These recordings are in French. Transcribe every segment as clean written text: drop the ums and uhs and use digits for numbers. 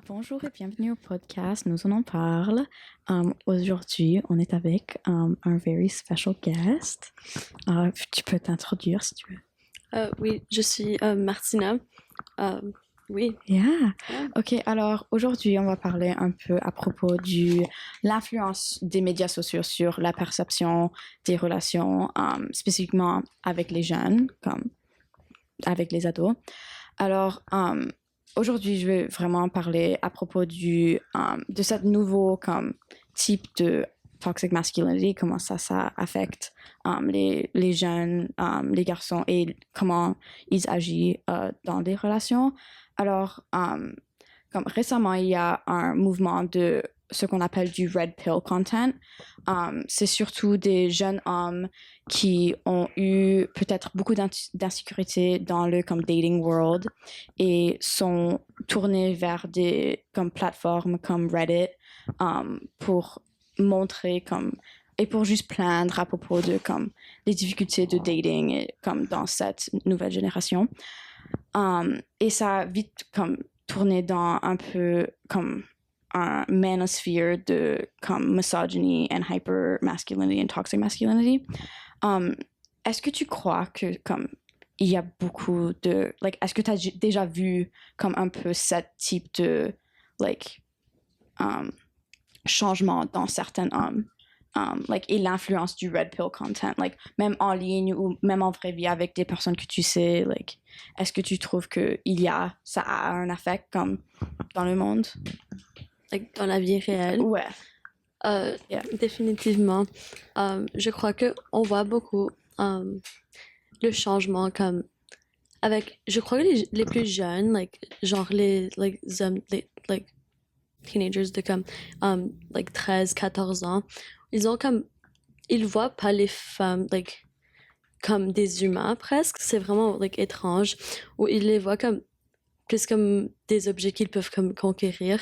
Bonjour et bienvenue au podcast Nous en parle. Aujourd'hui, on est avec un very special guest. Tu peux t'introduire si tu veux. Oui, je suis Martina. Oui. Yeah. Ok, alors aujourd'hui, on va parler un peu à propos de l'influence des médias sociaux sur la perception des relations, spécifiquement avec les jeunes, comme avec les ados. Alors, aujourd'hui, je vais vraiment parler à propos de ce nouveau type de toxic masculinity, comment ça affecte les jeunes, les garçons et comment ils agissent dans des relations. Alors, comme récemment, il y a un mouvement de ce qu'on appelle du red pill content. C'est surtout des jeunes hommes qui ont eu peut-être beaucoup d'insécurité dans le dating world et sont tournés vers des plateformes comme Reddit pour montrer et pour juste plaindre à propos de les difficultés de dating et, dans cette nouvelle génération. Et ça a vite tourné dans un peu comme un manosphere de misogyny and hyper masculinity and toxic masculinity. Est-ce que tu crois que il y a beaucoup de est-ce que tu as déjà vu un peu ce type de changement dans certains hommes et l'influence du red pill content même en ligne ou même en vraie vie avec des personnes que tu sais est-ce que tu trouves que ça a un effet dans le monde? Dans la vie réelle? Ouais. Yeah. Définitivement. Je crois que on voit beaucoup le changement je crois que les plus jeunes, genre les hommes, les teenagers de 13, 14 ans, ils voient pas les femmes comme des humains presque. C'est vraiment étrange, où ils les voient plus comme des objets qu'ils peuvent conquérir.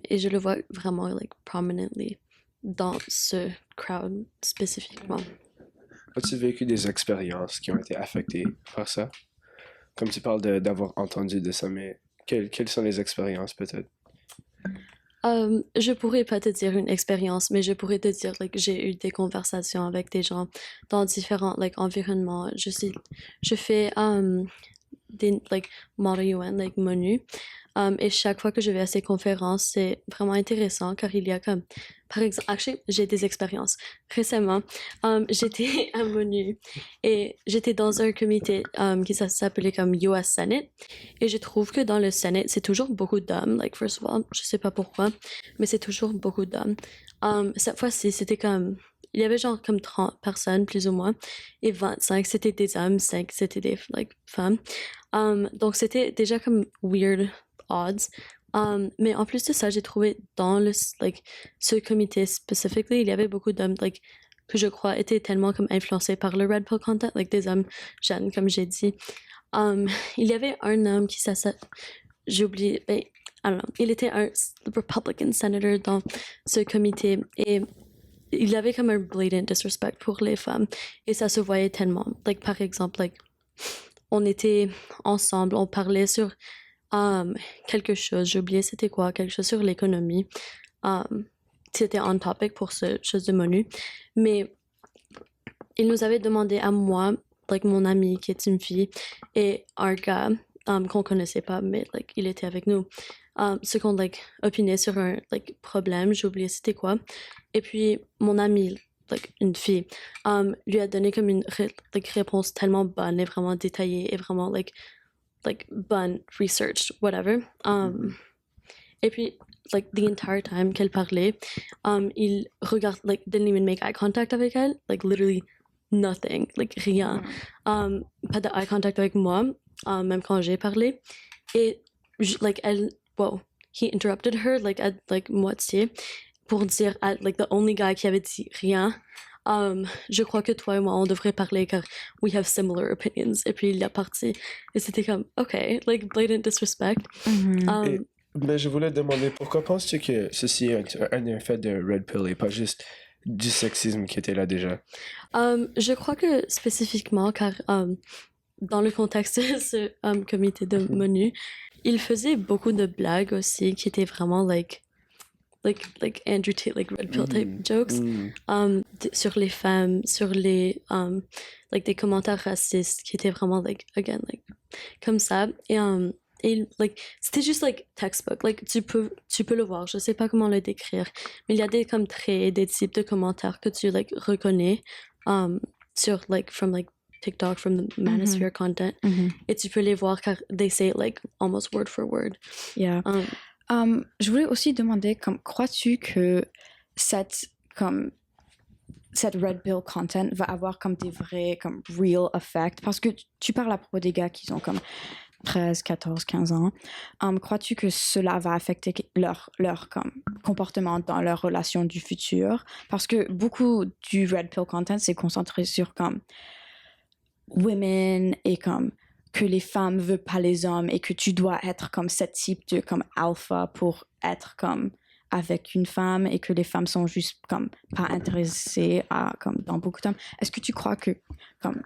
Et je le vois vraiment prominently dans ce crowd spécifiquement. As-tu vécu des expériences qui ont été affectées par ça? Comme tu parles d'avoir entendu de ça, mais quelles sont les expériences peut-être? Je pourrais pas te dire une expérience, mais je pourrais te dire que j'ai eu des conversations avec des gens dans différents environnements. Je fais des model UN, MONU. Et chaque fois que je vais à ces conférences, c'est vraiment intéressant car il y a par exemple, j'ai des expériences. Récemment, j'étais à MONU et j'étais dans un comité qui s'appelait comme US Senate. Et je trouve que dans le Senate, c'est toujours beaucoup d'hommes. First of all, je sais pas pourquoi, mais c'est toujours beaucoup d'hommes. Cette fois-ci, c'était il y avait genre 30 personnes, plus ou moins, et 25, c'était des hommes, 5, c'était des femmes. Donc, c'était déjà weird odds. Mais en plus de ça, j'ai trouvé dans ce comité spécifiquement, il y avait beaucoup d'hommes que je crois étaient tellement influencés par le red pill content, des hommes jeunes, comme j'ai dit. Il y avait un homme qui j'ai oublié, I don't know, il était un Republican senator dans ce comité et il avait un blatant disrespect pour les femmes et ça se voyait tellement. Par exemple, on était ensemble, on parlait sur quelque chose, j'ai oublié c'était quoi, quelque chose sur l'économie. C'était on topic pour ce chose de menu. Mais il nous avait demandé à moi, mon ami qui est une fille, et un gars qu'on connaissait pas, mais il était avec nous. Ce qu'on opinait sur un problème, j'ai oublié c'était quoi. Et puis mon ami, une fille, lui a donné comme une réponse tellement bonne et vraiment détaillée et vraiment bonne, researched, whatever. Et puis the entire time qu'elle parlait, il regarde didn't even make eye contact avec elle, literally nothing, rien. Pas de eye contact avec moi, même quand j'ai parlé. Et he interrupted her à moitié pour dire the only guy qui avait dit rien. Je crois que toi et moi, on devrait parler car we have similar opinions. Et puis il est parti. Et c'était OK, blatant disrespect. Mais je voulais te demander, pourquoi penses-tu que ceci est un effet de red pill et pas juste du sexisme qui était là déjà? Je crois que spécifiquement car dans le contexte de ce comité de menu, il faisait beaucoup de blagues aussi qui étaient vraiment like Andrew Tate, like red pill type jokes, sur les femmes, sur les like des commentaires racistes qui étaient vraiment like again like comme ça et like c'était juste like textbook, like tu peux le voir, je sais pas comment le décrire, mais il y a des comme traits, des types de commentaires que tu like reconnais sur like from like TikTok, from the Manosphere content, et tu peux les voir car they say it like almost word for word. Yeah. Je voulais aussi demander, comme, crois-tu que cette red pill content va avoir comme des vrais, comme real effects? Parce que tu parles à propos des gars qui ont comme 13, 14, 15 ans. Crois-tu que cela va affecter leur comme, comportement dans leur relation du futur? Parce que beaucoup du red pill content s'est concentré sur comme women et comme que les femmes veulent pas les hommes et que tu dois être comme ce type de comme alpha pour être comme avec une femme et que les femmes sont juste comme pas intéressées à comme dans beaucoup d'hommes. Est-ce que tu crois que comme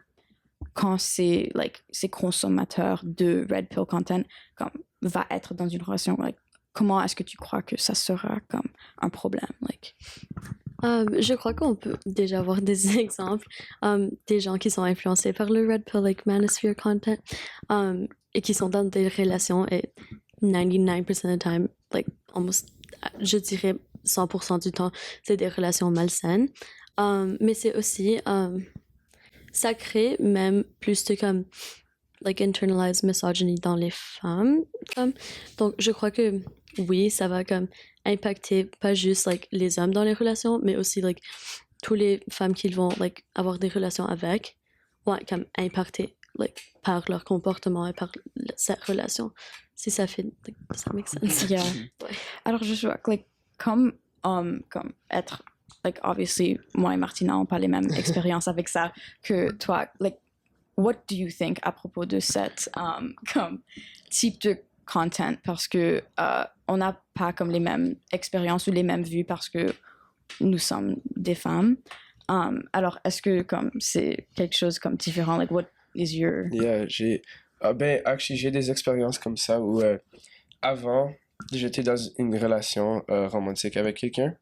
quand ces consommateurs de red pill content comme va être dans une relation, like, comment est-ce que tu crois que ça sera comme un problème, like? Je crois qu'on peut déjà voir des exemples des gens qui sont influencés par le red pill, like manosphere content, et qui sont dans des relations et 99% of the time, like almost, je dirais 100% du temps, c'est des relations malsaines. Mais c'est aussi, ça crée même plus de comme, like internalized misogyny dans les femmes. Donc je crois que oui, ça va comme impacter pas juste like les hommes dans les relations, mais aussi like tous les femmes qui vont like avoir des relations avec vont être comme impactées like par leur comportement et par cette relation. Si ça fait, like, ça make sense. Yeah. Ouais. Alors je vois like comme être like obviously moi et Martina n'ont pas les mêmes expériences avec ça que toi. Like what do you think à propos de cette comme type de content, parce que on n'a pas comme les mêmes expériences ou les mêmes vues parce que nous sommes des femmes. Alors est-ce que comme c'est quelque chose comme différent, like what is your... Yeah, actually, j'ai des expériences comme ça où avant, j'étais dans une relation romantique avec quelqu'un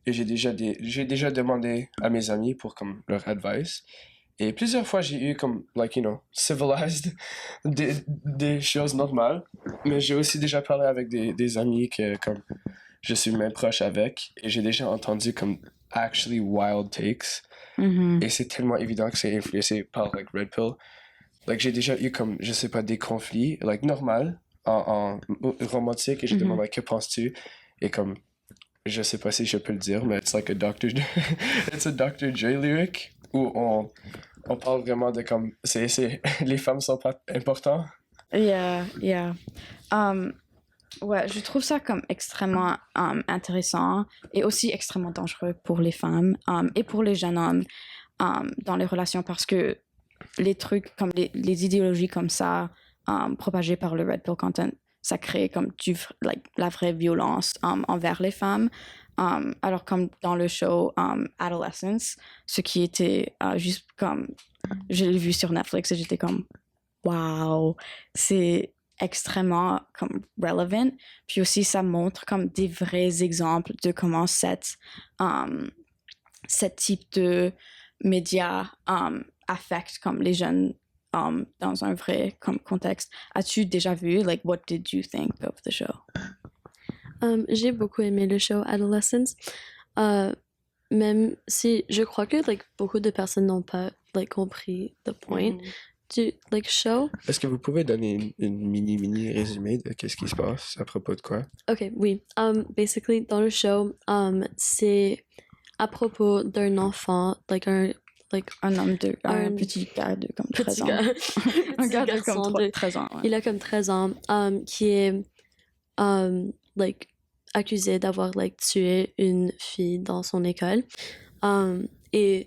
et j'ai déjà demandé à mes amis pour comme leur advice. Et plusieurs fois, j'ai eu comme, like, you know, civilized, des choses normales. Mais j'ai aussi déjà parlé avec des amis que, comme, je suis même proche avec. Et j'ai déjà entendu comme, actually wild takes. Et c'est tellement évident que c'est influencé par, like, red pill. Like, j'ai déjà eu comme, je sais pas, des conflits, like, normal, en romantique. Et j'ai demandé, like, que penses-tu? Et comme, je sais pas si je peux le dire, mais it's like it's a Dr. Dre lyric. Où on parle vraiment de comme les femmes sont pas importantes. Yeah. Ouais, je trouve ça comme extrêmement intéressant et aussi extrêmement dangereux pour les femmes et pour les jeunes hommes dans les relations, parce que les trucs comme les idéologies comme ça propagées par le red pill content, ça crée comme la vraie violence envers les femmes. Alors comme dans le show Adolescence, ce qui était juste comme, je l'ai vu sur Netflix et j'étais comme wow, c'est extrêmement comme relevant. Puis aussi ça montre comme des vrais exemples de comment cette type de médias affecte comme les jeunes dans un vrai comme contexte. As-tu déjà vu, like, what did you think of the show? J'ai beaucoup aimé le show Adolescence, même si je crois que like beaucoup de personnes n'ont pas like compris the point du like show. Est-ce que vous pouvez donner une mini résumé de qu'est-ce qui se passe à propos de quoi? Ok, oui. Basically dans le show, c'est à propos d'un enfant, like un homme un petit gars de comme 13 ans. Un gars de comme 13 ans. Ouais. Il a comme 13 ans, qui est like accusé d'avoir like tué une fille dans son école, et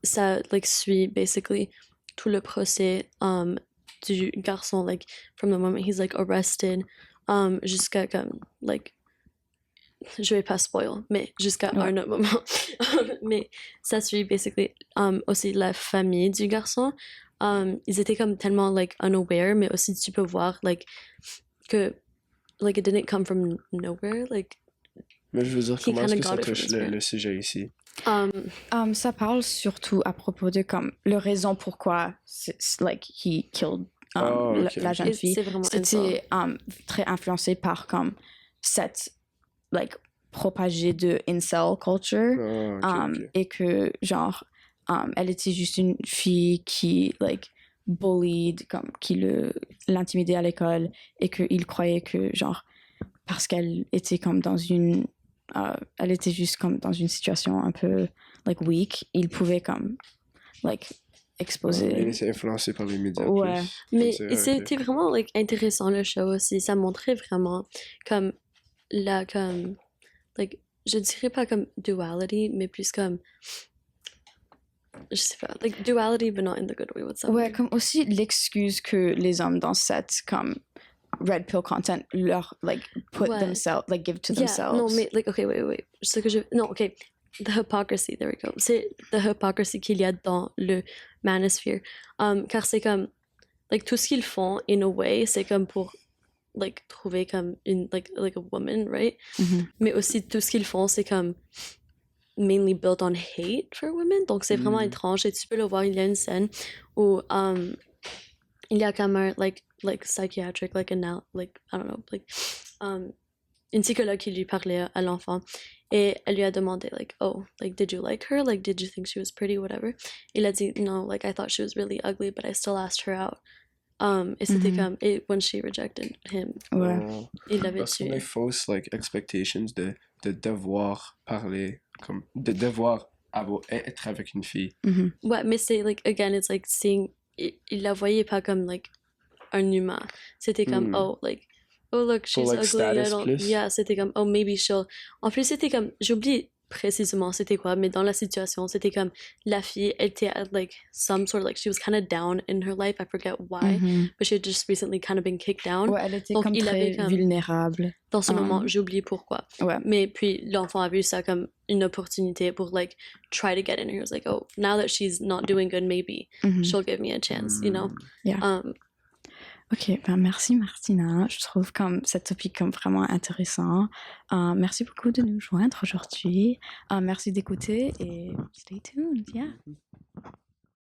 ça like suit basically tout le procès du garçon, like from the moment he's like arrested jusqu'à comme like, je vais pas spoil, mais jusqu'à un autre moment. Mais ça suit basically aussi la famille du garçon. Ils étaient comme tellement like unaware, mais aussi tu peux voir like que like it didn't come from nowhere, like Mais je veux dire, he comment est-ce kind que of ça got it from touche his le parents. sujet ici? Ça parle surtout à propos de comme le raison pourquoi like he killed Oh, ok, la ok. jeune fille. C'est vraiment C'était très influencé par comme cette like propagée de incel culture Oh, ok, ok. et que genre elle était juste une fille qui like bullied comme qui l'intimidait à l'école et qu'il croyait que genre parce qu'elle était comme dans une elle était juste comme dans une situation un peu like weak, il pouvait comme like exposer. Il était influencé par les médias Ouais. plus. Mais Comme ça, ok. c'était vraiment like intéressant le show aussi. Ça montrait vraiment comme comme like je dirais pas comme duality, mais plus comme je sais pas, like duality but not in the good way whatsoever. Ouais, comme aussi l'excuse que les hommes dans cette comme red pill content leur like put Ouais. themselves like give to Yeah, themselves. non mais like okay wait. Ce que je non okay. The hypocrisy, there we go. C'est the hypocrisy qu'il y a dans le manosphere. Car c'est comme like tout ce qu'ils font in a way, c'est comme pour like trouver comme une like a woman, right? Mhm. Mais aussi tout ce qu'ils font, c'est comme mainly built on hate for women. Donc c'est vraiment étrange et tu peux le voir, il y a une scène où il y a comme un like psychiatric like like I don't know like une psychologue qui lui parlait à l'enfant et elle lui a demandé like oh like did you like her, like did you think she was pretty, whatever. Il a dit no, like I thought she was really ugly but I still asked her out. Et c'était comme et when she rejected him, Ouais. Oh. il l'avait Parce qu'on a tué. fausses like expectations de devoir parler comme de devoir être avec une fille. Mhm. Ouais, mais c'est like again it's like seeing il la voyait pas comme like un humain. C'était comme oh like oh look she's like, ugly, I status don't plus. yeah, c'était comme oh maybe she'll. En plus c'était comme j'oublie précisément c'était quoi, mais dans la situation c'était comme la fille elle était at like some sort of like she was kind of down in her life, I forget why, Mhm. but she had just recently kind of been kicked down. Ouais, elle était Donc, comme il très avait comme- vulnérable. Dans ce moment j'ai oublié pourquoi. Ouais. Mais puis l'enfant a vu ça comme une opportunité pour like try to get in. He was like, oh, now that she's not doing good, maybe Mhm. she'll give me a chance, you know. Yeah. Ok, ben merci Martina. Je trouve comme cette topic comme vraiment intéressant. Merci beaucoup de nous joindre aujourd'hui. Merci d'écouter et stay tuned. Yeah.